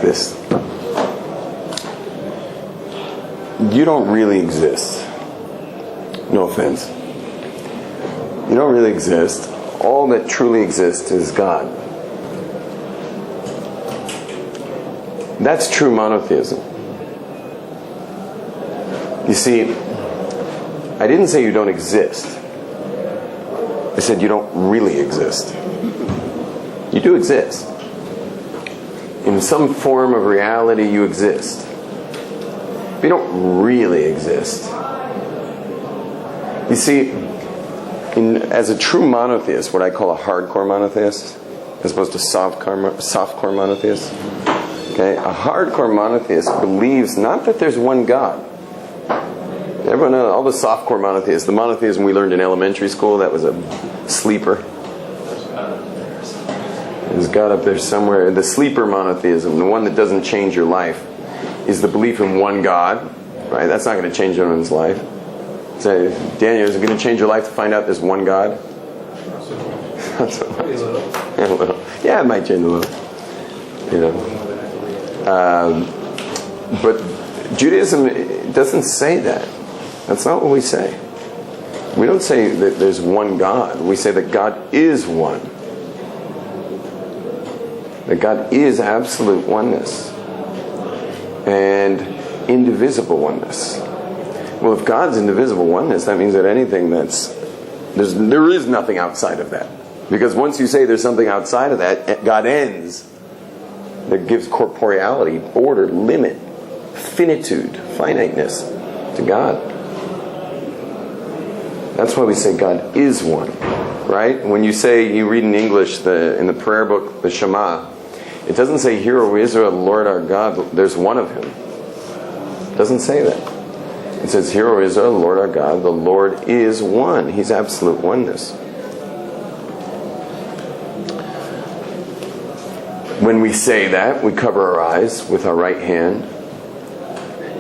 like this. You don't really exist. No offense. You don't really exist. All that truly exists is God. That's true monotheism. You see, I didn't say you don't exist. I said you don't really exist. You do exist. In some form of reality, you exist. But you don't really exist. You see, as a true monotheist, what I call a hardcore monotheist, as opposed to softcore monotheist, okay, a hardcore monotheist believes not that there's one God. Everyone, all the softcore monotheists, the monotheism we learned in elementary school, that was a sleeper. There's God up there somewhere. The sleeper monotheism, the one that doesn't change your life, is the belief in one God. Right? That's not going to change anyone's life. Say, Daniel, is it going to change your life to find out there's one God? Not so much. Yeah, a little. Yeah, it might change a little. You know. But Judaism doesn't say that. That's not what we say. We don't say that there's one God. We say that God is one. That God is absolute oneness and indivisible oneness. Well, if God's indivisible oneness, that means that anything there is nothing outside of that. Because once you say there's something outside of that, God ends. That gives corporeality, order, limit, finitude, finiteness to God. That's why we say God is one, right? When you read in English, in the prayer book, the Shema, it doesn't say, "Hear, O Israel, the Lord our God, there's one of Him." It doesn't say that. It says, "Hear, O Israel, the Lord our God, the Lord is one." He's absolute oneness. When we say that, we cover our eyes with our right hand.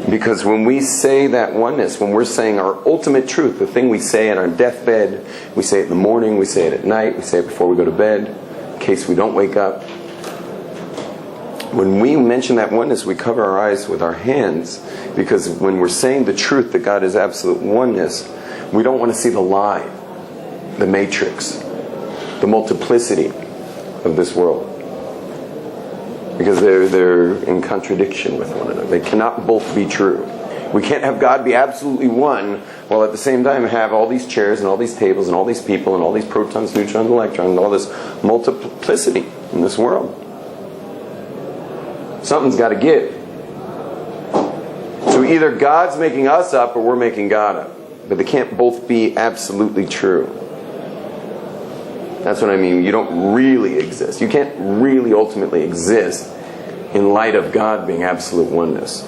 Because when we say that oneness, when we're saying our ultimate truth, the thing we say on our deathbed, we say it in the morning, we say it at night, we say it before we go to bed, in case we don't wake up. When we mention that oneness, we cover our eyes with our hands, because when we're saying the truth that God is absolute oneness, we don't want to see the lie, the matrix, the multiplicity of this world. Because they're in contradiction with one another. They cannot both be true. We can't have God be absolutely one, while at the same time have all these chairs and all these tables and all these people and all these protons, neutrons, electrons, and all this multiplicity in this world. Something's got to give. So either God's making us up or we're making God up. But they can't both be absolutely true. That's what I mean. You don't really exist. You can't really ultimately exist in light of God being absolute oneness.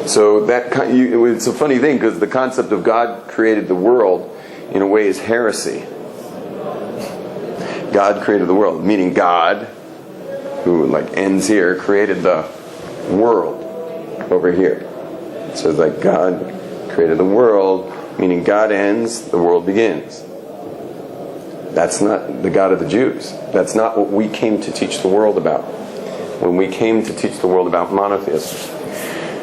So it's a funny thing, because the concept of God created the world in a way is heresy. God created the world, meaning God, who ends here, created the world over here. It says God created the world, meaning God ends, the world begins. That's not the God of the Jews. That's not what we came to teach the world about when we came to teach the world about monotheism.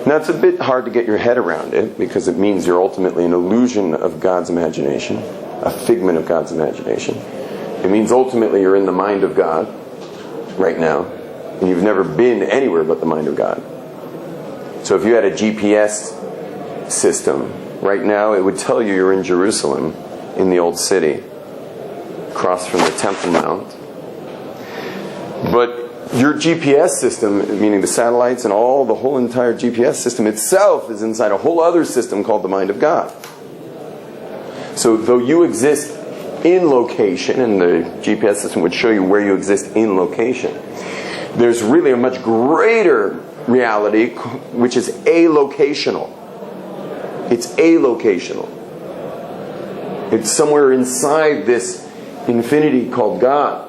Now, it's a bit hard to get your head around it, because it means you're ultimately an illusion of God's imagination, a figment of God's imagination. It means ultimately you're in the mind of God right now, and you've never been anywhere but the mind of God. So if you had a GPS system, right now it would tell you you're in Jerusalem, in the old city, across from the Temple Mount. But your GPS system, meaning the satellites and the whole entire GPS system itself, is inside a whole other system called the mind of God. So though you exist in location, and the GPS system would show you where you exist in location, there's really a much greater reality, which is alocational. It's alocational. It's somewhere inside this infinity called God.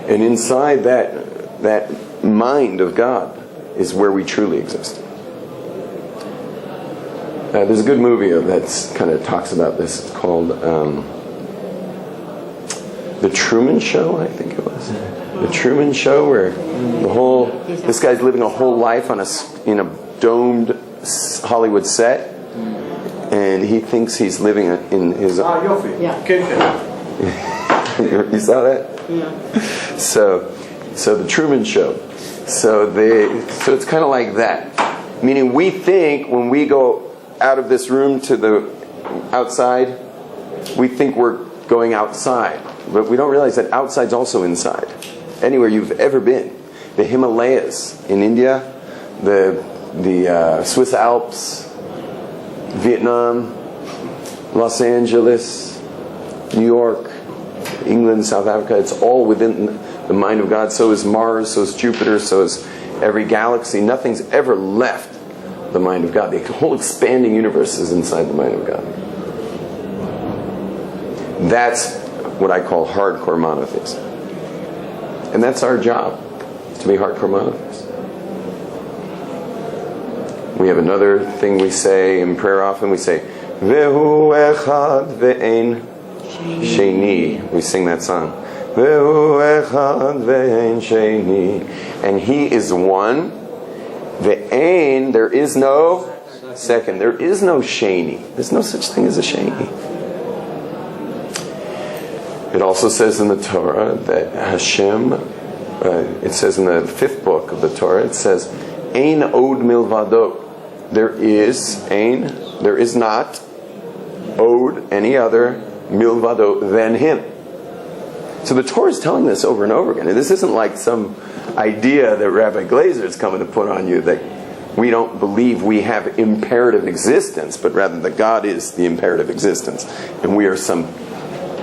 And inside that mind of God is where we truly exist. There's a good movie that kind of talks about this. It's called The The Truman Show, I think it was. The Truman Show, where this guy's living a whole life in a domed Hollywood set, and he thinks he's living in his. Yeah. You saw that? Yeah. So the Truman Show. So it's kind of like that. Meaning we think when we go out of this room to the outside, we think we're going outside. But we don't realize that outside's also inside. Anywhere you've ever been. The Himalayas in India, the Swiss Alps, Vietnam, Los Angeles, New York, England, South Africa, it's all within the mind of God. So is Mars, so is Jupiter, so is every galaxy. Nothing's ever left the mind of God. The whole expanding universe is inside the mind of God. That's what I call hardcore monotheism. And that's our job, to be hardcore monotheists. We have another thing we say in prayer often. We say, Vehu echad ve'ein sheni. We sing that song. Vehu echad ve'ein sheni. And He is one. Ve'ein, there is no second. There is no sheni. There's no such thing as a sheni. It also says in the Torah that Hashem, it says in the 5th book of the Torah, it says, Ein od milvado. There is not od, any other, milvado, than Him. So the Torah is telling this over and over again. And this isn't like some idea that Rabbi Glaser is coming to put on you that we don't believe we have imperative existence, but rather that God is the imperative existence. And we are some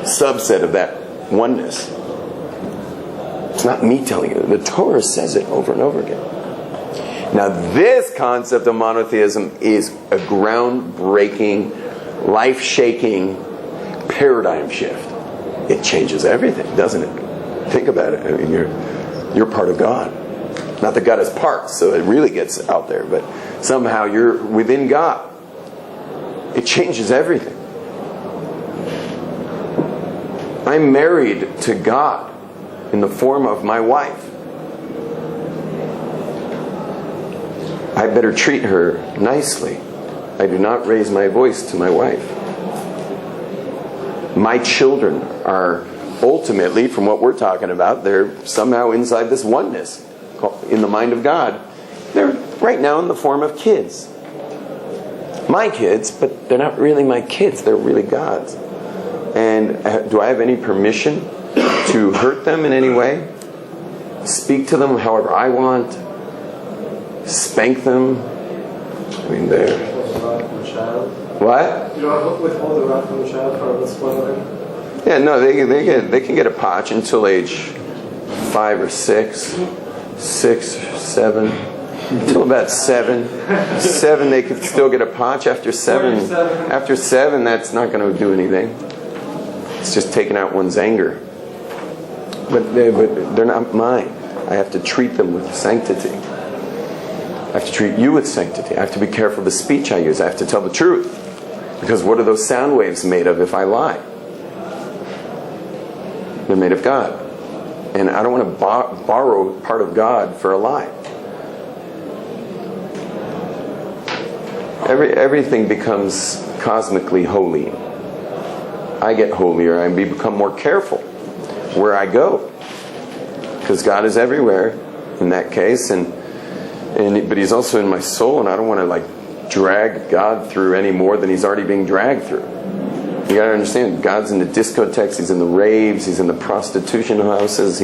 subset of that oneness. It's not me telling you. The Torah says it over and over again. Now this concept of monotheism is a groundbreaking, life-shaking paradigm shift. It changes everything, doesn't it? Think about it. I mean, you're part of God. Not that God is parts, so it really gets out there, but somehow you're within God. It changes everything. I'm married to God in the form of my wife. I better treat her nicely. I do not raise my voice to my wife. My children are ultimately, from what we're talking about, they're somehow inside this oneness in the mind of God. They're right now in the form of kids. My kids, but they're not really my kids. They're really God's. And do I have any permission to hurt them in any way? Speak to them however I want? Spank them? I mean, they're... What? You don't withhold the wrath from the child for what's spoiling? Yeah, no, they can get a potch until age 5 or 6, 6 or 7, until about 7. 7, they could still get a potch. After 7, that's not going to do anything. It's just taking out one's anger. But they're not mine. I have to treat them with sanctity. I have to treat you with sanctity. I have to be careful of the speech I use. I have to tell the truth. Because what are those sound waves made of if I lie? They're made of God. And I don't want to borrow part of God for a lie. Everything becomes cosmically holy. I get holier. I become more careful where I go. Because God is everywhere in that case. But He's also in my soul, and I don't want to drag God through any more than He's already being dragged through. You got to understand, God's in the discotheques, He's in the raves, He's in the prostitution houses.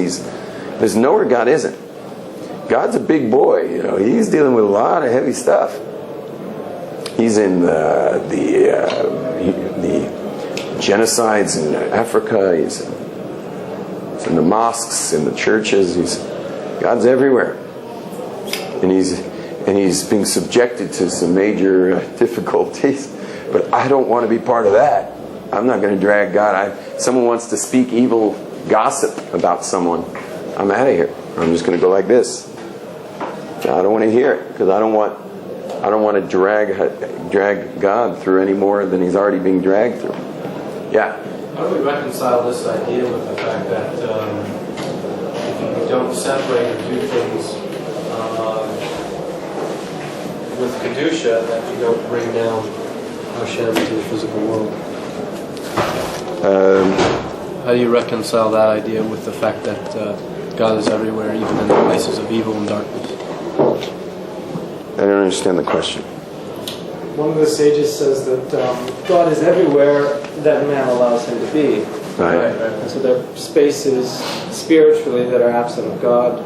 There's nowhere God isn't. God's a big boy, He's dealing with a lot of heavy stuff. He's in the genocides in Africa. He's in the mosques, in the churches. God's everywhere. And he's being subjected to some major difficulties. But I don't want to be part of that. I'm not going to drag God. Someone wants to speak evil gossip about someone. I'm out of here. I'm just going to go like this. I don't want to hear it because I don't want to drag God through any more than He's already being dragged through. Yeah. How do we reconcile this idea with the fact that if you don't separate or do things with Kedusha, that you don't bring down Hashem to the physical world? How do you reconcile that idea with the fact that God is everywhere, even in the places of evil and darkness? I don't understand the question. One of the sages says that God is everywhere that man allows him to be. Right. And so there are spaces spiritually that are absent of God.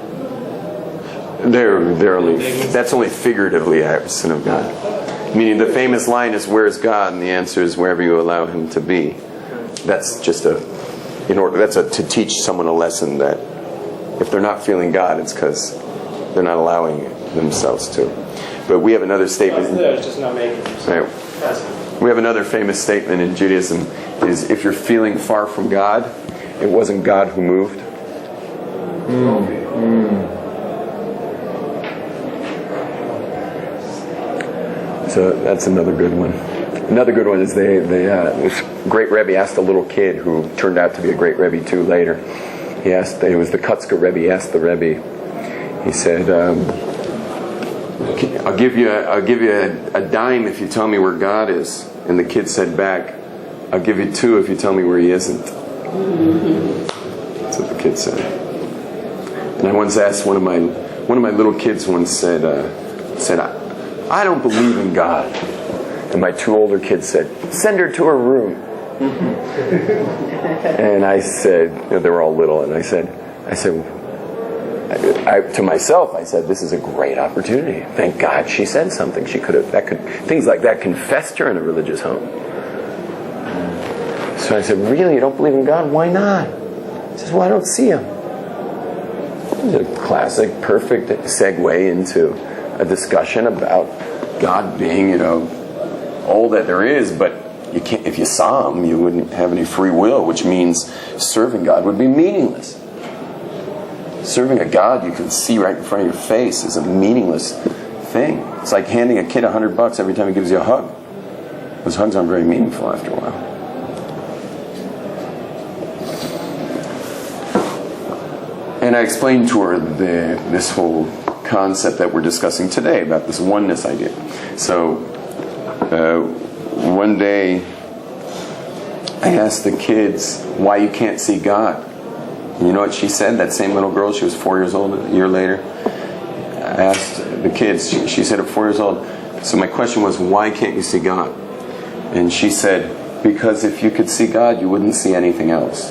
They're only, that's only figuratively absent of God. Meaning the famous line is, "Where is God?" And the answer is, "Wherever you allow him to be." That's just to teach someone a lesson that if they're not feeling God, it's because they're not allowing themselves to. But we have another statement. It's just not making Right. We have another famous statement in Judaism is, if you're feeling far from God, it wasn't God who moved. So that's another good one. Another good one is this great Rebbe asked a little kid who turned out to be a great Rebbe too later. It was the Kutzker Rebbe. He asked the Rebbe. He said, "I'll give you a dime if you tell me where God is." And the kid said back, "I'll give you 2 if you tell me where he isn't." That's what the kid said. And I once asked one of my little kids once said, "I don't believe in God." And my 2 older kids said, "Send her to her room." And I said, they were all little, and I said, to myself, I said, "This is a great opportunity. Thank God she said something. Things like that can fester in a religious home." So I said, "Really, you don't believe in God? Why not?" He says, "Well, I don't see him." It's a classic, perfect segue into a discussion about God being, all that there is, but you can't. If you saw him, you wouldn't have any free will, which means serving God would be meaningless. Serving a God you can see right in front of your face is a meaningless thing. It's like handing a kid $100 every time he gives you a hug. Those hugs aren't very meaningful after a while. And I explained to her this whole concept that we're discussing today about this oneness idea. So one day I asked the kids why you can't see God. And you know what she said? That same little girl, she was 4 years old a year later. I asked the kids, she said at 4 years old, so my question was, why can't you see God? And she said, because if you could see God, you wouldn't see anything else.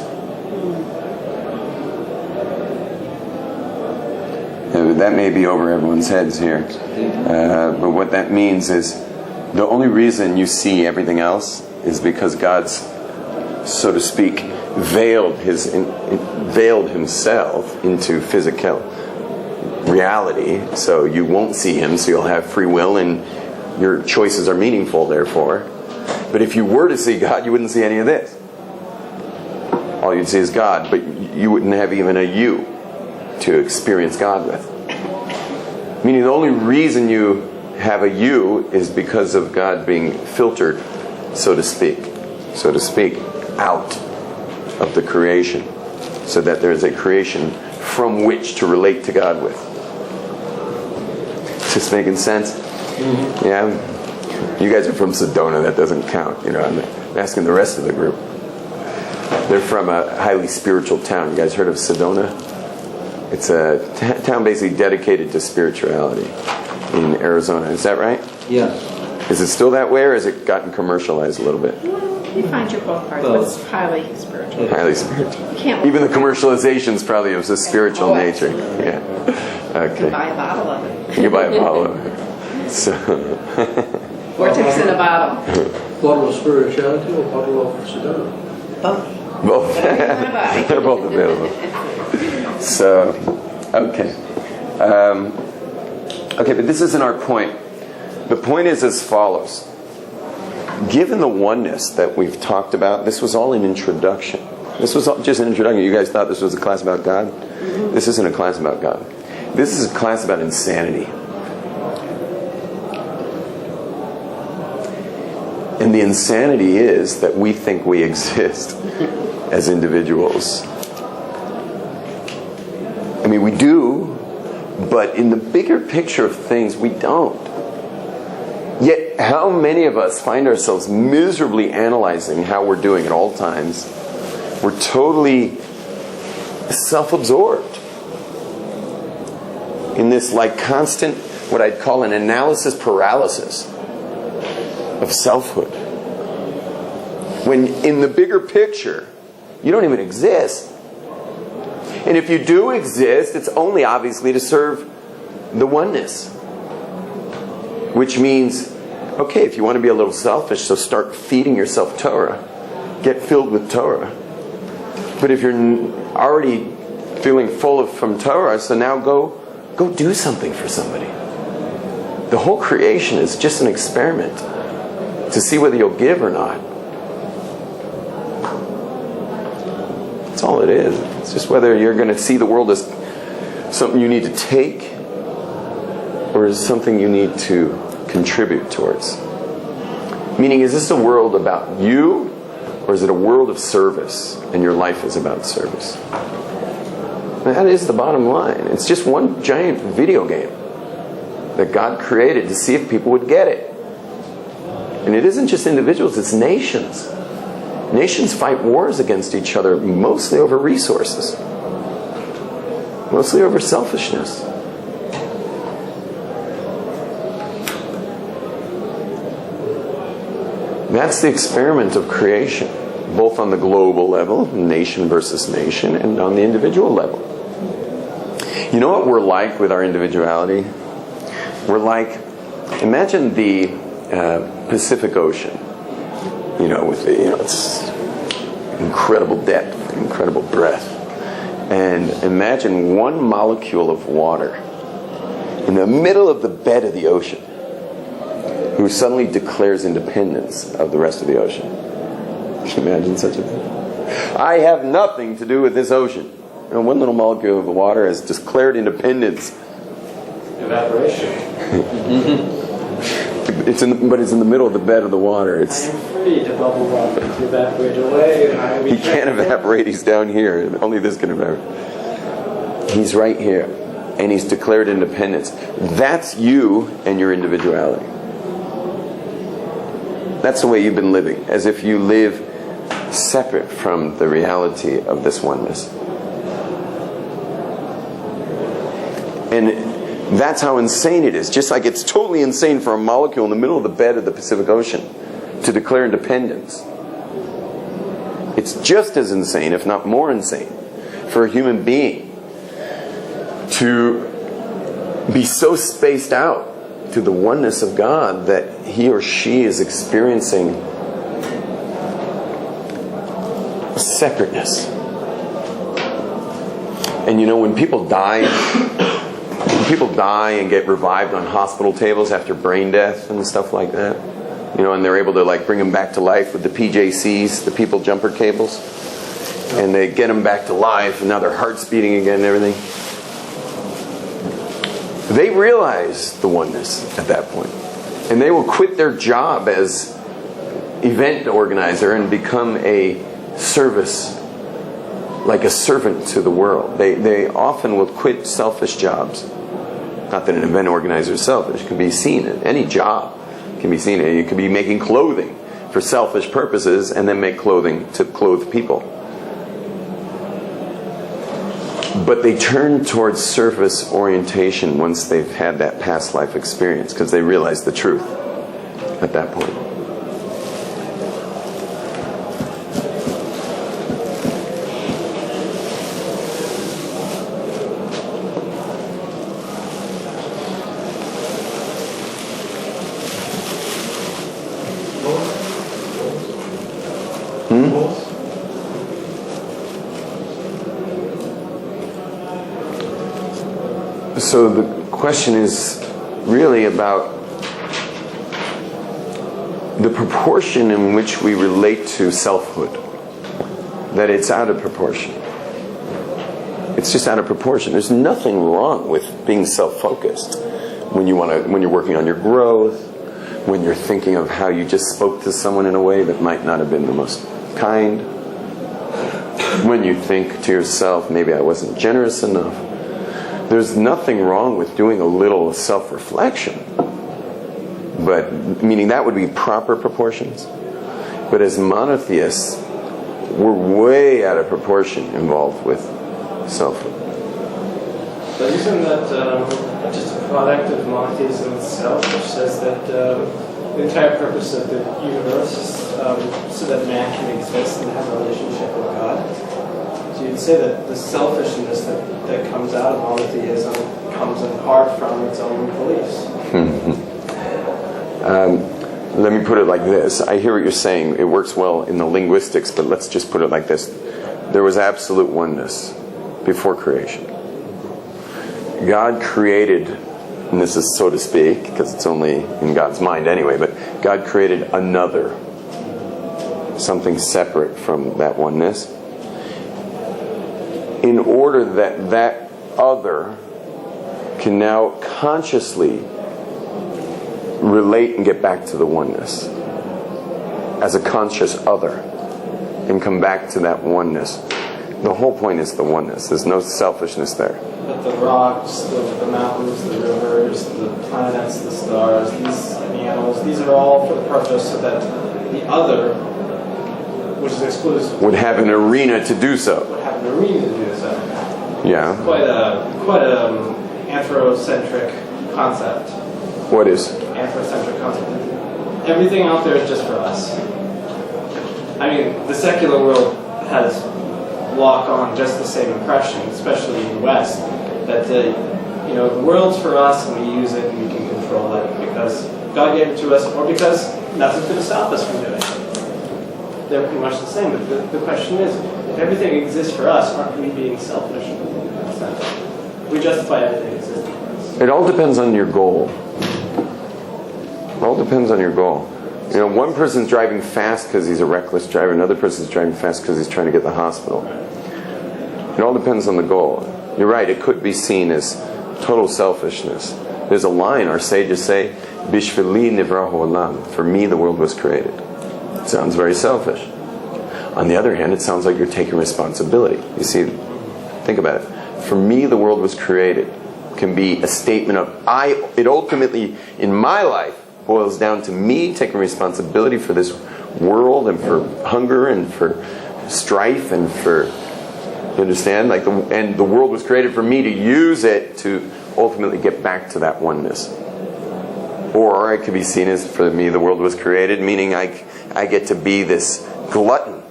That may be over everyone's heads here. But what that means is the only reason you see everything else is because God's, so to speak, veiled himself into physical reality. So you won't see him, so you'll have free will and your choices are meaningful, therefore. But if you were to see God, you wouldn't see any of this. All you'd see is God, but you wouldn't have even a you to experience God with. Meaning the only reason you have a you is because of God being filtered, so to speak, out of the creation, so that there is a creation from which to relate to God with. Is this making sense? Mm-hmm. Yeah. You guys are from Sedona. That doesn't count. I'm asking the rest of the group. They're from a highly spiritual town. You guys heard of Sedona? It's a town basically dedicated to spirituality in Arizona. Is that right? Yeah. Is it still that way, or has it gotten commercialized a little bit? You find your both parts, but it's highly spiritual. Highly spiritual. You can't Even the commercialization's probably of a spiritual nature. Absolutely. Yeah. Okay. You can buy a bottle of it. You can buy a bottle of it. So. Vortex in a bottle. Bottle of spirituality or bottle of Sedona? Both. Both. Whatever you want to buy. They're both available. So, okay. Okay, but this isn't our point. The point is as follows. Given the oneness that we've talked about, this was all an introduction. This was just an introduction. You guys thought this was a class about God? Mm-hmm. This isn't a class about God. This is a class about insanity. And And the insanity is that we think we exist as individuals. I mean, we do, but in the bigger picture of things, we don't. Yet, how many of us find ourselves miserably analyzing how we're doing at all times? We're totally self-absorbed in this like constant, what I'd call an analysis paralysis of selfhood. When in the bigger picture, you don't even exist. And if you do exist, it's only obviously to serve the oneness. Which means, okay, if you want to be a little selfish, so start feeding yourself Torah. Get filled with Torah. But if you're already feeling full from Torah, so now go do something for somebody. The whole creation is just an experiment to see whether you'll give or not. That's all it is. It's just whether you're going to see the world as something you need to take or as something you need to contribute towards. Meaning, is this a world about you, or is it a world of service and your life is about service? And that is the bottom line. It's just one giant video game that God created to see if people would get it. And it isn't just individuals, it's nations. Nations fight wars against each other mostly over resources, mostly over selfishness. That's the experiment of creation, both on the global level, nation versus nation, and on the individual level. You know what we're like with our individuality? We're like, imagine the Pacific Ocean. With its incredible depth, incredible breadth. And imagine one molecule of water in the middle of the bed of the ocean who suddenly declares independence of the rest of the ocean. Can you imagine such a thing? I have nothing to do with this ocean. One little molecule of the water has declared independence. Evaporation. But it's in the middle of the bed of the water. I am free to bubble up and to evaporate away. He can't evaporate. He's down here. Only this can evaporate. He's right here. And he's declared independence. That's you and your individuality. That's the way you've been living. As if you live separate from the reality of this oneness. And that's how insane it is. Just like it's totally insane for a molecule in the middle of the bed of the Pacific Ocean to declare independence. It's just as insane, if not more insane, for a human being to be so spaced out to the oneness of God that he or she is experiencing separateness. And when people die and get revived on hospital tables after brain death and stuff like that, and they're able to bring them back to life with the PJCs, the people jumper cables, and they get them back to life, and now their heart's beating again and everything. They realize the oneness at that point, and they will quit their job as event organizer and become a service, like a servant to the world. They often will quit selfish jobs. Not that an event organizer is selfish. It can be seen in any job. It can be seen. You could be making clothing for selfish purposes and then make clothing to clothe people. But they turn towards service orientation once they've had that past life experience because they realize the truth at that point. So the question is really about the proportion in which we relate to selfhood. That it's out of proportion. It's just out of proportion. There's nothing wrong with being self-focused when you're working on your growth, when you're thinking of how you just spoke to someone in a way that might not have been the most kind, when you think to yourself, maybe I wasn't generous enough. There's nothing wrong with doing a little self-reflection, but meaning that would be proper proportions. But as monotheists, we're way out of proportion involved with self. But isn't that just a product of monotheism itself, which says that the entire purpose of the universe is so that man can exist and have a relationship with God? So you'd say that the selfishness that comes out of monotheism comes in part from its own beliefs. Let me put it like this. I hear what you're saying. It works well in the linguistics, but let's just put it like this. There was absolute oneness before creation. God created, and this is so to speak, because it's only in God's mind anyway, but God created another, something separate from that oneness, in order that that other can now consciously relate and get back to the oneness as a conscious other and come back to that oneness. The whole point is the oneness. There's no selfishness there. But the rocks, the mountains, the rivers, the planets, the stars, the animals, these are all for the purpose so that the other, which is exclusive, Would have an arena to do so. would have an arena to do so. Yeah. Quite a anthrocentric concept. What is? Anthrocentric concept. Everything out there is just for us. I mean, the secular world has lock on just the same impression, especially in the West, that the world's for us and we use it and we can control it because God gave it to us or because nothing's going to stop us from doing it. They're pretty much the same, but the question is, if everything exists for us, aren't we being selfish in that sense? We justify everything existing for us. It all depends on your goal. It all depends on your goal. One person's driving fast because he's a reckless driver. Another person's driving fast because he's trying to get to the hospital. It all depends on the goal. You're right, it could be seen as total selfishness. There's a line our sages say, Bishvili nivrahu olam. For me the world was created. It sounds very selfish. On the other hand, it sounds like you're taking responsibility. You see, think about it. For me the world was created can be a statement of it ultimately in my life boils down to me taking responsibility for this world and for hunger and for strife and for, you understand? And the world was created for me to use it to ultimately get back to that oneness. Or it could be seen as, for me, the world was created, meaning I get to be this glutton,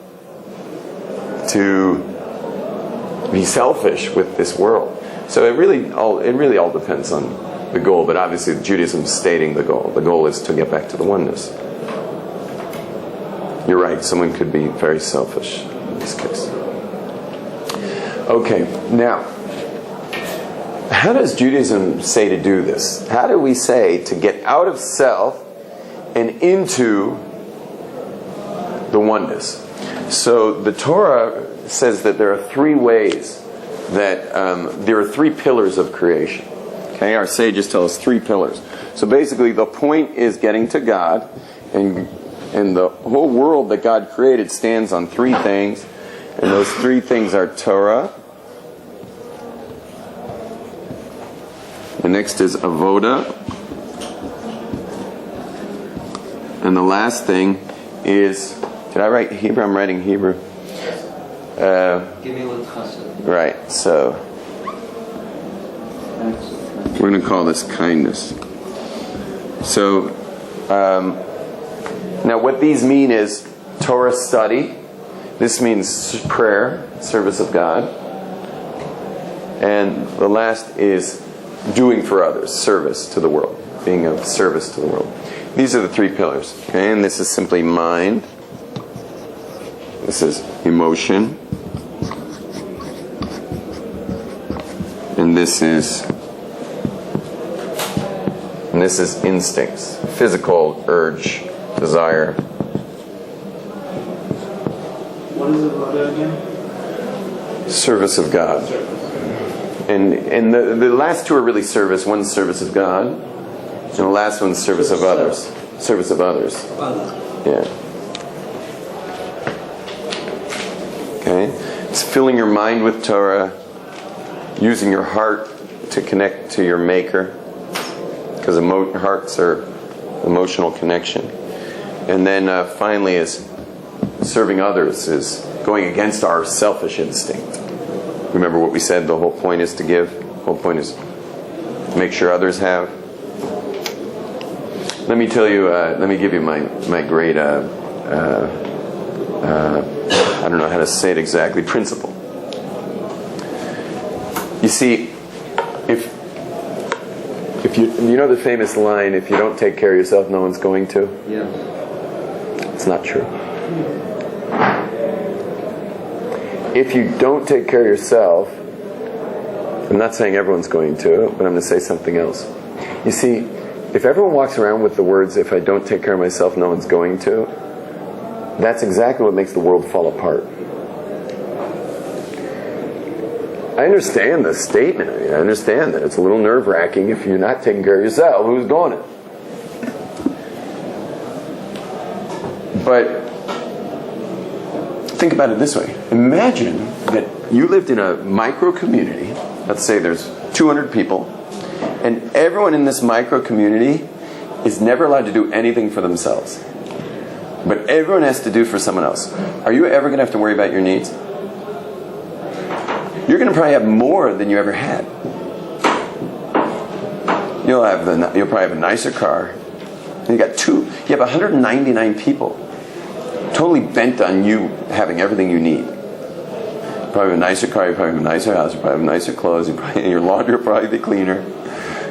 to be selfish with this world. So it really all depends on the goal, but obviously Judaism is stating the goal. The goal is to get back to the oneness. You're right, someone could be very selfish in this case. Okay, now, how does Judaism say to do this? How do we say to get out of self and into the oneness? So the Torah says that there are three ways that there are three pillars of creation. Okay, our sages tell us three pillars. So basically the point is getting to God, and the whole world that God created stands on three things, and those three things are Torah. The next is Avoda. And the last thing is, did I write Hebrew? I'm writing Hebrew. Right, so we're going to call this kindness. So now what these mean is Torah study. This means prayer, service of God. And the last is doing for others, service to the world, being of service to the world. These are the three pillars. Okay, and this is simply mind. This is emotion. And this is instincts, physical urge, desire. What is Avoda again? Service of God. And the last two are really service. One's service of God, and the last one's service of others. Service of others. Yeah. Okay? It's filling your mind with Torah, using your heart to connect to your Maker, because hearts are emotional connection. And then finally is serving others, is going against our selfish instinct. Remember what we said, the whole point is to give. The whole point is to make sure others have. Let me tell you, let me give you my great, I don't know how to say it exactly, principle. You see, if you know the famous line, if you don't take care of yourself, no one's going to? Yeah. It's not true. If you don't take care of yourself, I'm not saying everyone's going to, but I'm going to say something else. You see, if everyone walks around with the words, if I don't take care of myself, no one's going to, that's exactly what makes the world fall apart. I understand the statement. I understand that it's a little nerve-wracking. If you're not taking care of yourself, who's going to? But think about it this way. Imagine that you lived in a micro-community. Let's say there's 200 people. And everyone in this micro-community is never allowed to do anything for themselves. But everyone has to do for someone else. Are you ever going to have to worry about your needs? You're going to probably have more than you ever had. You'll probably have a nicer car. And you have 199 people totally bent on you having everything you need. You probably have a nicer car, you probably have a nicer house, you probably have nicer clothes, your laundry will probably be cleaner.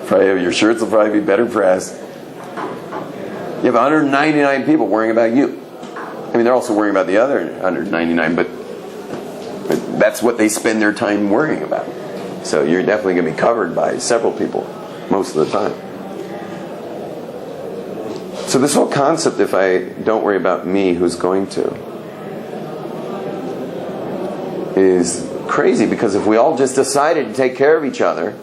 Your shirts will probably be better pressed. You have 199 people worrying about you. I mean, they're also worrying about the other 199, but that's what they spend their time worrying about. So you're definitely going to be covered by several people most of the time. So this whole concept, if I don't worry about me, who's going to, is crazy, because if we all just decided to take care of each other,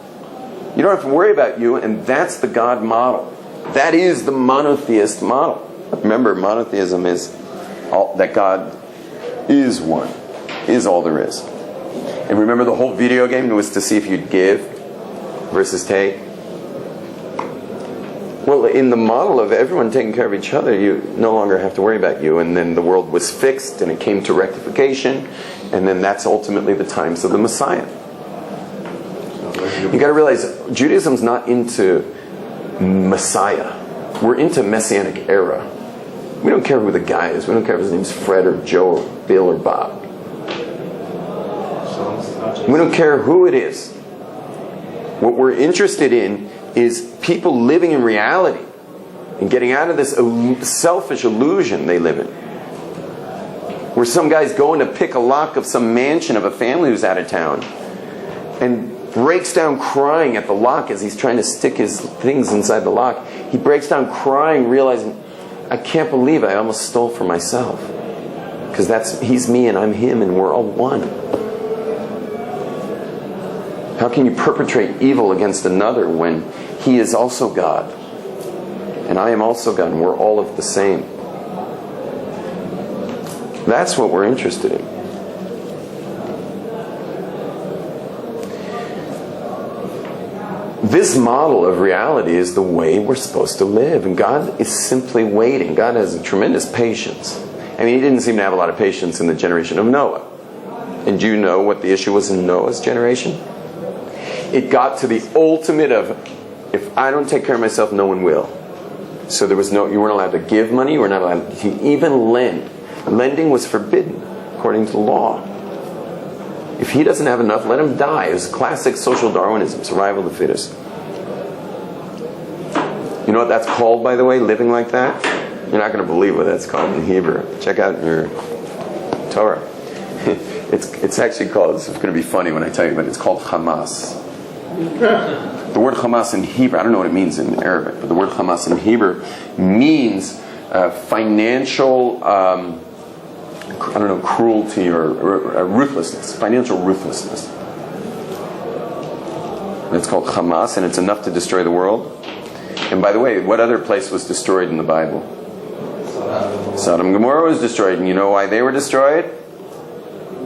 you don't have to worry about you, and that's the God model. That is the monotheist model. Remember, monotheism is that God is one, is all there is. And remember, the whole video game was to see if you'd give versus take. Well, in the model of everyone taking care of each other, you no longer have to worry about you. And then the world was fixed, and it came to rectification. And then that's ultimately the times of the Messiah. You got to realize, Judaism's not into Messiah. We're into Messianic era. We don't care who the guy is. We don't care if his name's Fred or Joe or Bill or Bob. We don't care who it is. What we're interested in is people living in reality and getting out of this selfish illusion they live in, where some guy's going to pick a lock of some mansion of a family who's out of town and breaks down crying at the lock as he's trying to stick his things inside the lock. He breaks down crying, realizing, I can't believe I almost stole for myself, because he's me and I'm him and we're all one. How can you perpetrate evil against another when he is also God and I am also God and we're all of the same? That's what we're interested in. This model of reality is the way we're supposed to live, and God is simply waiting. God has a tremendous patience. I mean, he didn't seem to have a lot of patience in the generation of Noah. And do you know what the issue was in Noah's generation? It got to the ultimate of, if I don't take care of myself, no one will. So you weren't allowed to give money, you were not allowed to even lend. Lending was forbidden according to the law. If he doesn't have enough, let him die. It was classic social Darwinism, survival of the fittest. You know what that's called, by the way, living like that? You're not going to believe what that's called in Hebrew. Check out your Torah. It's actually called, this is going to be funny when I tell you, but it's called Hamas. The word Hamas in Hebrew, I don't know what it means in Arabic, but the word Hamas in Hebrew means financial, cruelty or ruthlessness, financial ruthlessness. And it's called Hamas, and it's enough to destroy the world. And by the way, what other place was destroyed in the Bible? Sodom and Gomorrah was destroyed. And you know why they were destroyed?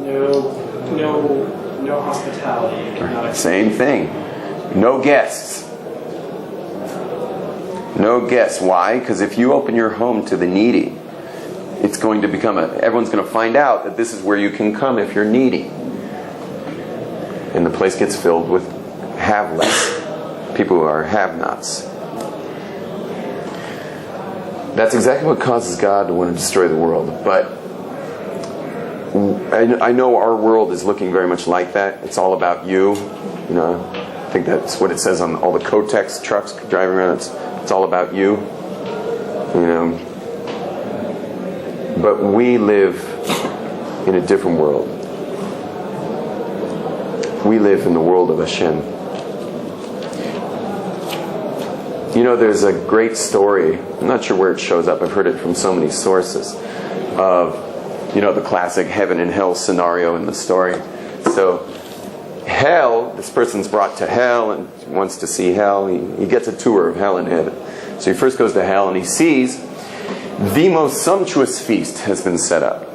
No hospitality. Same thing. No guests. No guests. Why? Because if you open your home to the needy, it's going to become everyone's going to find out that this is where you can come if you're needy. And the place gets filled with have-less, people who are have-nots. That's exactly what causes God to want to destroy the world. But I know our world is looking very much like that. It's all about you. You know, I think that's what it says on all the Kotex trucks driving around. It's all about you. You know. But we live in a different world. We live in the world of Hashem. You know, there's a great story. I'm not sure where it shows up. I've heard it from so many sources of, you know, the classic heaven and hell scenario in the story. So hell, this person's brought to hell and wants to see hell. He gets a tour of hell and heaven. So he first goes to hell and he sees the most sumptuous feast has been set up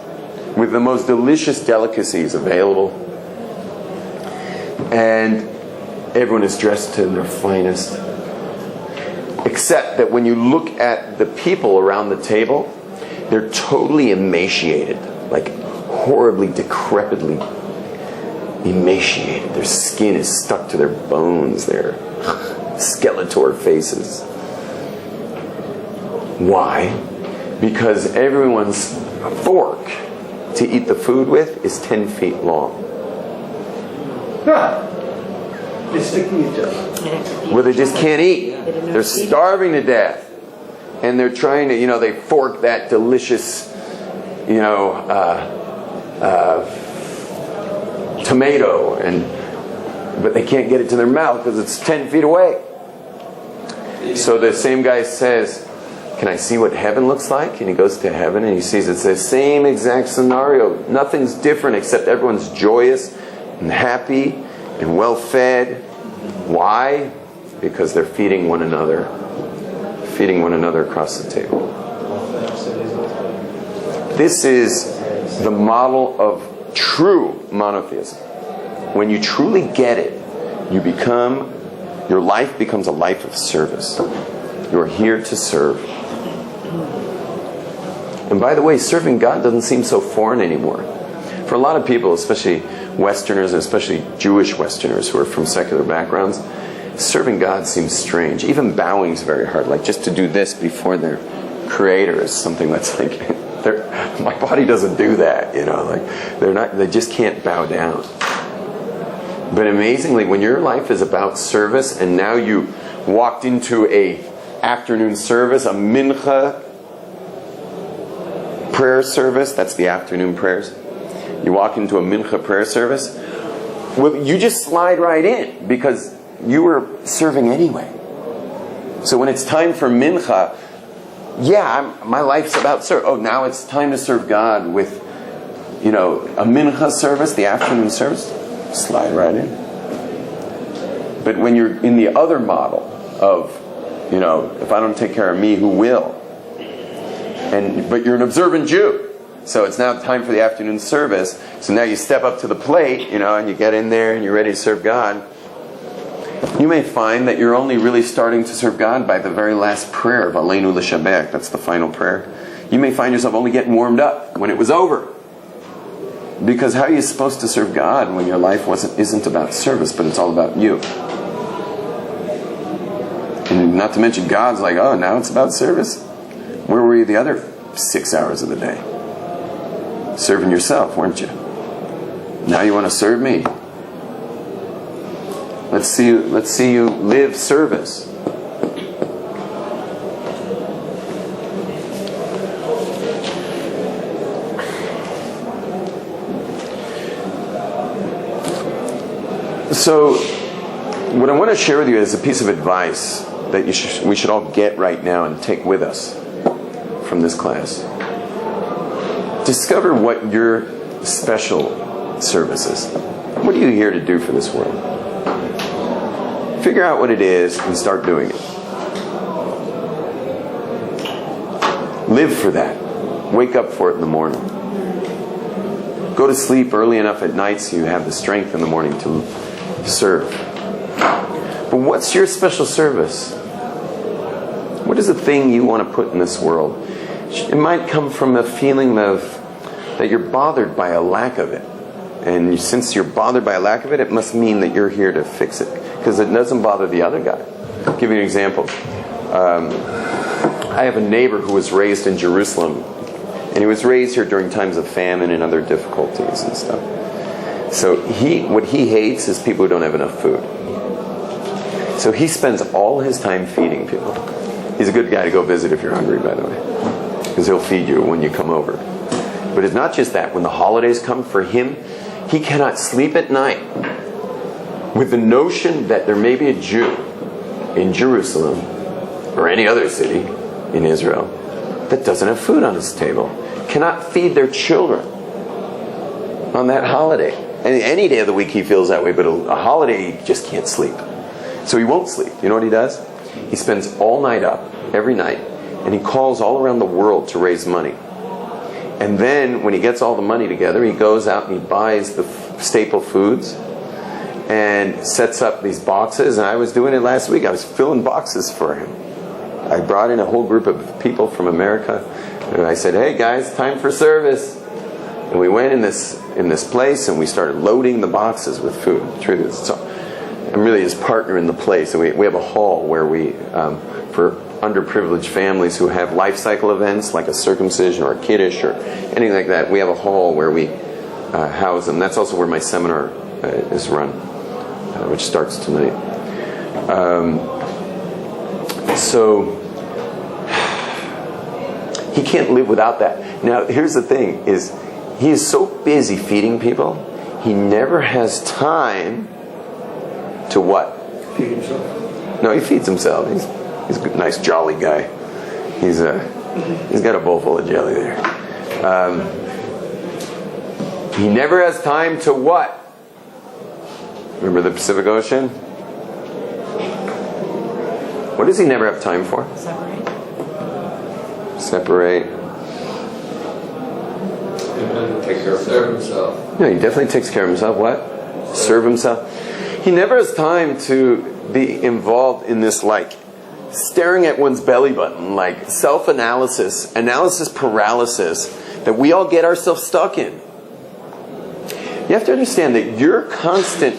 with the most delicious delicacies available. And everyone is dressed to their finest. Except that when you look at the people around the table, they're totally emaciated, like horribly, decrepitly emaciated. Their skin is stuck to their bones, their skeletor faces. Why? Because everyone's fork to eat the food with is 10 feet long. They stick to each other. Where they just can't eat. They're starving to death. And they're trying to, you know, they fork that delicious, you know, tomato, but they can't get it to their mouth because it's 10 feet away. So the same guy says, can I see what heaven looks like? And he goes to heaven and he sees it's the same exact scenario. Nothing's different except everyone's joyous and happy and well fed. Why? Because they're feeding one another across the table. This is the model of true monotheism. When you truly get it, your life becomes a life of service. You're here to serve. And by the way, serving God doesn't seem so foreign anymore. For a lot of people, especially Westerners, and especially Jewish Westerners who are from secular backgrounds, serving God seems strange. Even bowing is very hard. Like just to do this before their Creator is something that's like, my body doesn't do that, you know. Like they just can't bow down. But amazingly, when your life is about service, and now you walked into a afternoon service, a mincha prayer service, that's the afternoon prayers. You walk into a mincha prayer service, well, you just slide right in because you were serving anyway. So when it's time for mincha, my life's about serve. Oh, now it's time to serve God with, you know, a mincha service, the afternoon service. Slide right in. But when you're in the other model of, you know, if I don't take care of me, who will? But you're an observant Jew. So it's now time for the afternoon service. So now you step up to the plate, you know, and you get in there and you're ready to serve God. You may find that you're only really starting to serve God by the very last prayer of Aleinu L'Shabbat. That's the final prayer. You may find yourself only getting warmed up when it was over. Because how are you supposed to serve God when your life isn't about service, but it's all about you? And not to mention God's like, oh, now it's about service? Where were you the other 6 hours of the day? Serving yourself, weren't you? Now you want to serve me? Let's see you live service. So, what I want to share with you is a piece of advice that we should all get right now and take with us from this class. Discover what your special service is. What are you here to do for this world? Figure out what it is and start doing it. Live for that. Wake up for it in the morning. Go to sleep early enough at night so you have the strength in the morning to serve. But what's your special service? What is the thing you want to put in this world? It might come from a feeling of that you're bothered by a lack of it. And since you're bothered by a lack of it, it must mean that you're here to fix it. Because it doesn't bother the other guy. I'll give you an example. I have a neighbor who was raised in Jerusalem. And he was raised here during times of famine and other difficulties and stuff. So what he hates is people who don't have enough food. So he spends all his time feeding people. He's a good guy to go visit if you're hungry, by the way. Because he'll feed you when you come over. But it's not just that. When the holidays come for him, he cannot sleep at night with the notion that there may be a Jew in Jerusalem or any other city in Israel that doesn't have food on his table, cannot feed their children on that holiday. And any day of the week he feels that way, but a holiday he just can't sleep. So he won't sleep. You know what he does? He spends all night up, every night, and he calls all around the world to raise money. And then when he gets all the money together, he goes out and he buys the staple foods and sets up these boxes. And I was doing it last week. I was filling boxes for him. I brought in a whole group of people from America. And I said, hey guys, time for service. And we went in this place and we started loading the boxes with food. The truth is, so I'm really his partner in the place. And we have a hall where we, for underprivileged families who have life cycle events like a circumcision or a kiddush or anything like that, we have a hall where we house them. That's also where my seminar is run, which starts tonight. So he can't live without that. Now, here's the thing: is he is so busy feeding people, he never has time to what? Feed himself. No, he feeds himself. He's a nice, jolly guy. He's got a bowl full of jelly there. He never has time to what? Remember the Pacific Ocean? What does he never have time for? Separate. Take care of serve himself. No, he definitely takes care of himself. What? Serve himself. He never has time to be involved in this, like, staring at one's belly button, like self-analysis, analysis paralysis that we all get ourselves stuck in. You have to understand that your constant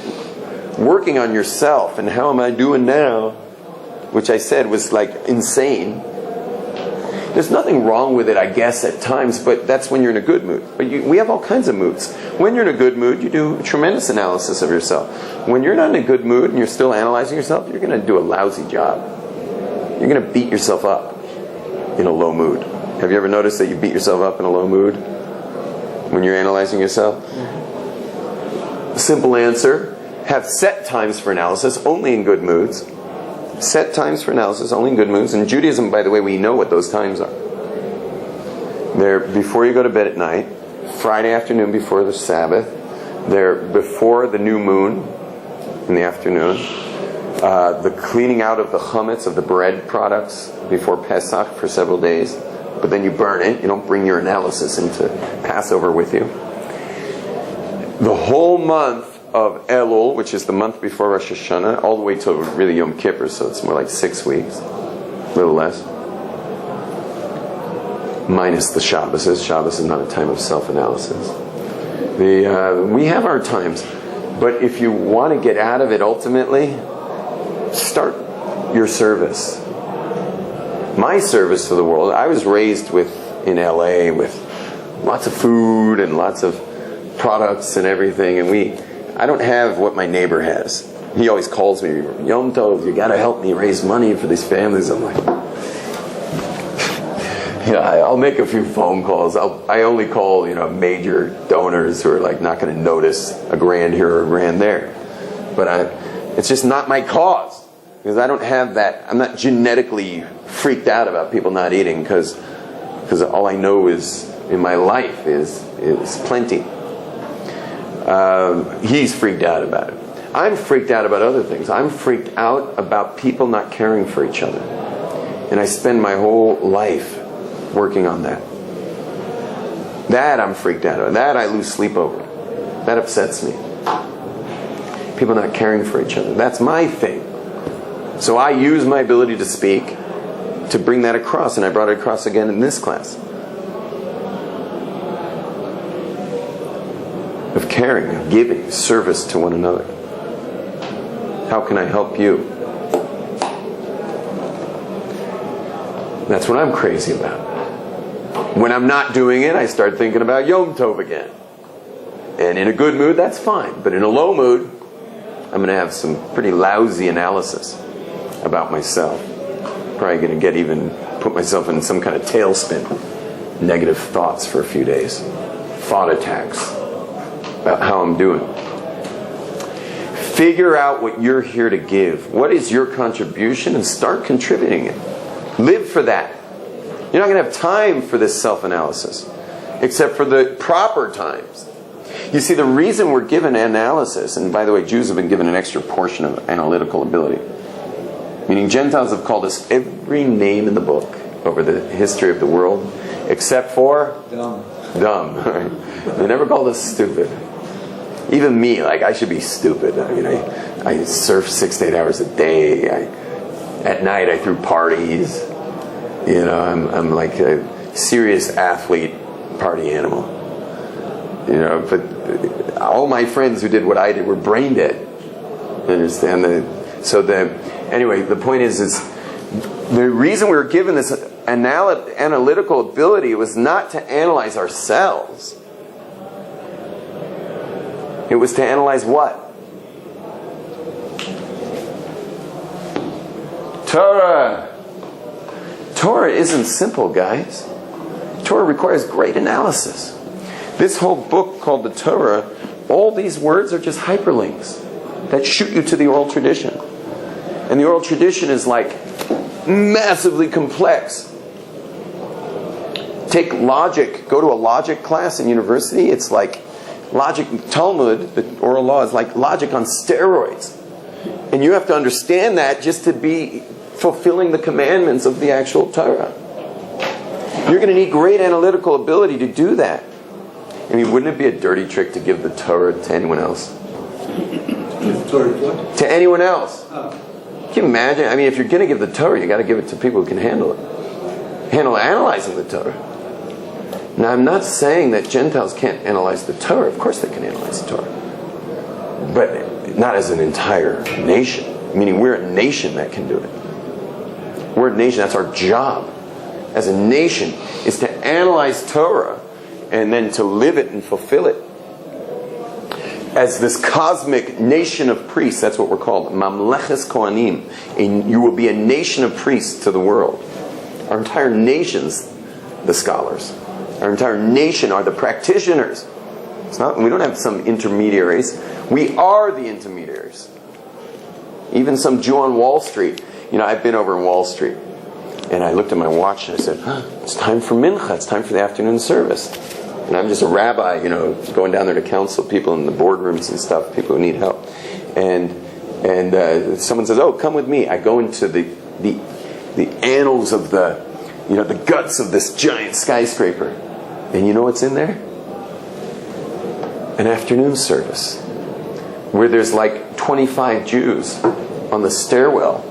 working on yourself and how am I doing now, which I said was like insane. There's nothing wrong with it, I guess, at times, but that's when you're in a good mood. But we have all kinds of moods. When you're in a good mood, you do tremendous analysis of yourself. When you're not in a good mood and you're still analyzing yourself, you're going to do a lousy job. You're going to beat yourself up in a low mood. Have you ever noticed that you beat yourself up in a low mood when you're analyzing yourself? Simple answer: have set times for analysis, only in good moods. Set times for analysis, only in good moods. In Judaism, by the way, we know what those times are. They're before you go to bed at night, Friday afternoon before the Sabbath, they're before the new moon in the afternoon, the cleaning out of the chametz, of the bread products, before Pesach for several days. But then you burn it. You don't bring your analysis into Passover with you. The whole month of Elul, which is the month before Rosh Hashanah, all the way till really Yom Kippur, so it's more like 6 weeks, a little less. Minus the Shabbos. Shabbos is not a time of self-analysis. We have our times, but if you want to get out of it ultimately, start your service. My service to the world, I was raised in LA with lots of food and lots of products and everything, and I don't have what my neighbor has. He always calls me, Yom Tov, you got to help me raise money for these families. I'm like, yeah, I'll make a few phone calls. I only call, major donors who are like not going to notice a grand here or a grand there. But it's just not my cause, because I don't have that. I'm not genetically freaked out about people not eating, because all I know is in my life is plenty. He's freaked out about it. I'm freaked out about other things. I'm freaked out about people not caring for each other. And I spend my whole life working on that. That I'm freaked out of. That I lose sleep over. That upsets me. People not caring for each other. That's my thing. So I use my ability to speak to bring that across, and I brought it across again in this class. Of caring, of giving, service to one another. How can I help you? That's what I'm crazy about. When I'm not doing it, I start thinking about Yom Tov again. And in a good mood, that's fine. But in a low mood, I'm going to have some pretty lousy analysis about myself. Probably going to put myself in some kind of tailspin. Negative thoughts for a few days. Thought attacks about how I'm doing. Figure out what you're here to give. What is your contribution? And start contributing it. Live for that. You're not going to have time for this self-analysis, except for the proper times. You see, the reason we're given analysis, and by the way, Jews have been given an extra portion of analytical ability, meaning Gentiles have called us every name in the book over the history of the world, except for dumb. Right? They never called us stupid. Even me, like, I should be stupid. I mean, I surf 6 to 8 hours a day. At night I threw parties. You know, I'm like a serious athlete, party animal. You know, but all my friends who did what I did were brain dead. You understand? Anyway, the point is the reason we were given this analytical ability was not to analyze ourselves. It was to analyze what? Torah. Torah isn't simple, guys. Torah requires great analysis. This whole book called the Torah, all these words are just hyperlinks that shoot you to the oral tradition. And the oral tradition is like massively complex. Take logic, go to a logic class in university, it's like logic, Talmud, the oral law is like logic on steroids. And you have to understand that just to be fulfilling the commandments of the actual Torah. You're going to need great analytical ability to do that. I mean, wouldn't it be a dirty trick to give the Torah to anyone else? To anyone else? Can you imagine? I mean, if you're going to give the Torah, you got to give it to people who can handle it. Handle analyzing the Torah. Now, I'm not saying that Gentiles can't analyze the Torah. Of course they can analyze the Torah. But not as an entire nation. Meaning we're a nation that can do it. We're a nation. That's our job as a nation, is to analyze Torah and then to live it and fulfill it. As this cosmic nation of priests, that's what we're called. Mamleches Kohanim. And you will be a nation of priests to the world. Our entire nation's the scholars. Our entire nation are the practitioners. It's not, we don't have some intermediaries. We are the intermediaries. Even some Jew on Wall Street. You know, I've been over in Wall Street. And I looked at my watch and I said, it's time for mincha. It's time for the afternoon service. And I'm just a rabbi, you know, going down there to counsel people in the boardrooms and stuff, people who need help. And someone says, oh, come with me. I go into the annals of the guts of this giant skyscraper. And you know what's in there? An afternoon service. Where there's like 25 Jews on the stairwell,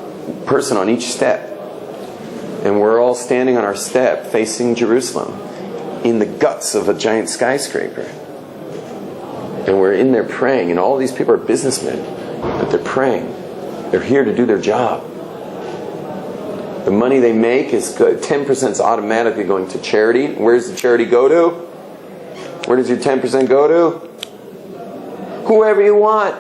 person on each step. And we're all standing on our step facing Jerusalem in the guts of a giant skyscraper. And we're in there praying, and all these people are businessmen, but they're praying. They're here to do their job. The money they make is good. 10% is automatically going to charity. Where does the charity go to? Where does your 10% go to? Whoever you want.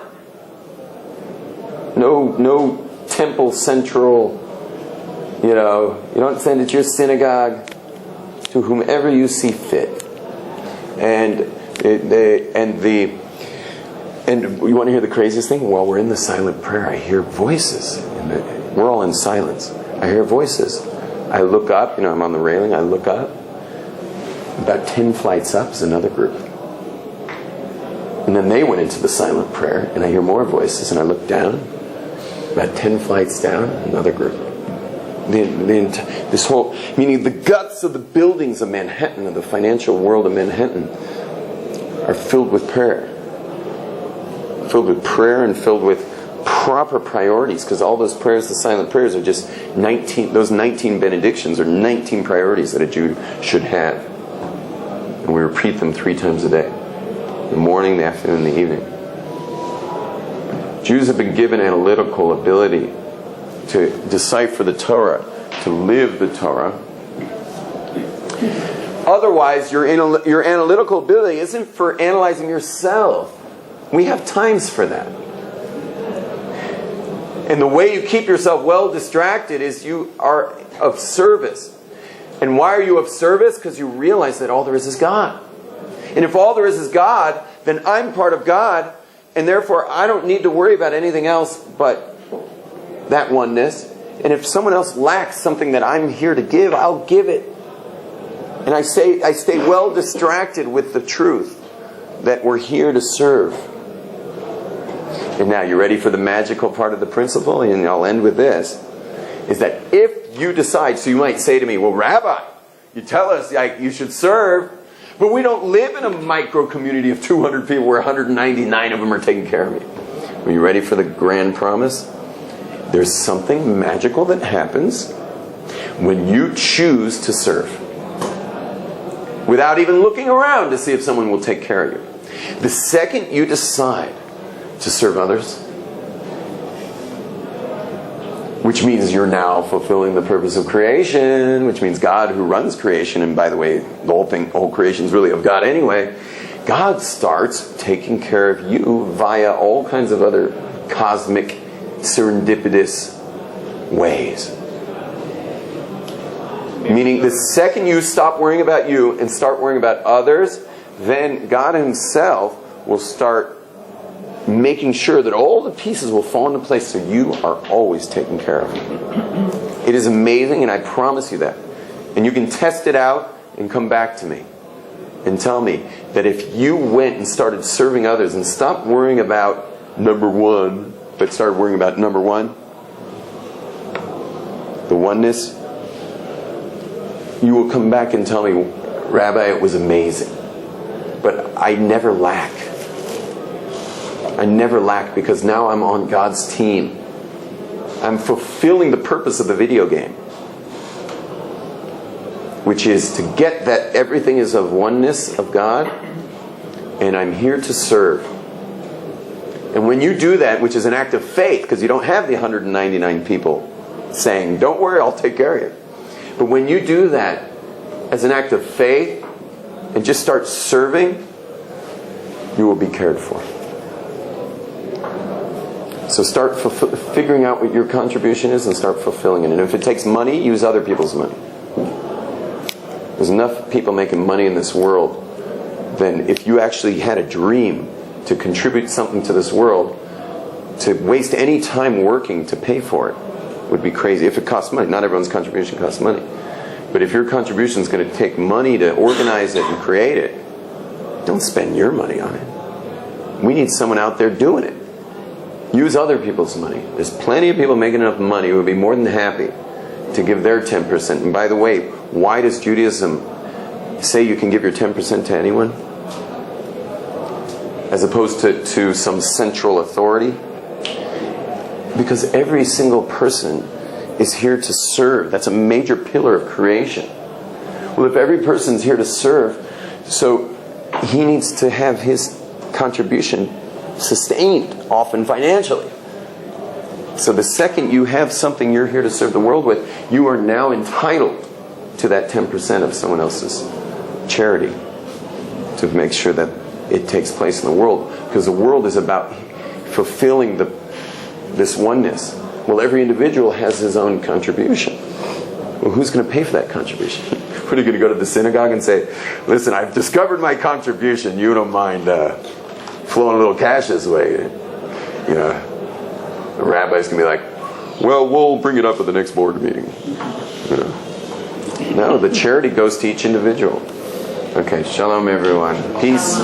No temple central. You know, you don't send it to your synagogue. To whomever you see fit. And you want to hear the craziest thing? While we're in the silent prayer, I hear voices. We're all in silence. I hear voices. I look up, I'm on the railing, I look up. About 10 flights up is another group. And then they went into the silent prayer, and I hear more voices, and I look down. About 10 flights down, another group. This whole, meaning the guts of the buildings of Manhattan, of the financial world of Manhattan, are filled with prayer. Filled with prayer and filled with proper priorities, because all those prayers, the silent prayers, are just 19, those 19 benedictions are 19 priorities that a Jew should have. And we repeat them 3 times a day. The morning, the afternoon, and the evening. Jews have been given analytical ability to decipher the Torah, to live the Torah. Otherwise, your analytical ability isn't for analyzing yourself. We have times for that. And the way you keep yourself well distracted is you are of service. And why are you of service? Because you realize that all there is God. And if all there is God, then I'm part of God, and therefore I don't need to worry about anything else but that oneness. And if someone else lacks something that I'm here to give, I'll give it. And I stay well distracted with the truth that we're here to serve. And now, you ready for the magical part of the principle? And I'll end with this. Is that if you decide, so you might say to me, well, Rabbi, you tell us you should serve, but we don't live in a micro community of 200 people where 199 of them are taking care of me. Are you ready for the grand promise? There's something magical that happens when you choose to serve, without even looking around to see if someone will take care of you. The second you decide to serve others, which means you're now fulfilling the purpose of creation, which means God who runs creation, and by the way, the whole creation is really of God anyway, God starts taking care of you via all kinds of other cosmic, serendipitous ways. Meaning the second you stop worrying about you and start worrying about others, then God Himself will start making sure that all the pieces will fall into place so you are always taken care of. It is amazing, and I promise you that. And you can test it out and come back to me and tell me that if you went and started serving others and stopped worrying about number one, but started worrying about number one, the oneness, you will come back and tell me, Rabbi, it was amazing. But I never lack. I never lack because now I'm on God's team. I'm fulfilling the purpose of the video game, which is to get that everything is of oneness of God, and I'm here to serve. And when you do that, which is an act of faith, because you don't have the 199 people saying, don't worry, I'll take care of you. But when you do that as an act of faith and just start serving, you will be cared for. So start figuring out what your contribution is and start fulfilling it. And if it takes money, use other people's money. There's enough people making money in this world. Then if you actually had a dream to contribute something to this world, to waste any time working to pay for it would be crazy. If it costs money. Not everyone's contribution costs money. But if your contribution is going to take money to organize it and create it, don't spend your money on it. We need someone out there doing it. Use other people's money. There's plenty of people making enough money who would be more than happy to give their 10%. And by the way, why does Judaism say you can give your 10% to anyone? As opposed to some central authority? Because every single person is here to serve. That's a major pillar of creation. Well, if every person's here to serve, so he needs to have his contribution sustained, often financially. So the second you have something you're here to serve the world with, you are now entitled to that 10% of someone else's charity to make sure that it takes place in the world. Because the world is about fulfilling this oneness. Well, every individual has his own contribution. Well, who's going to pay for that contribution? What, are you going to go to the synagogue and say, listen, I've discovered my contribution. You don't mind flowing a little cash this way? You know, the rabbi's going to be like, well, we'll bring it up at the next board meeting. You know? No, the charity goes to each individual. Okay, shalom everyone. Peace.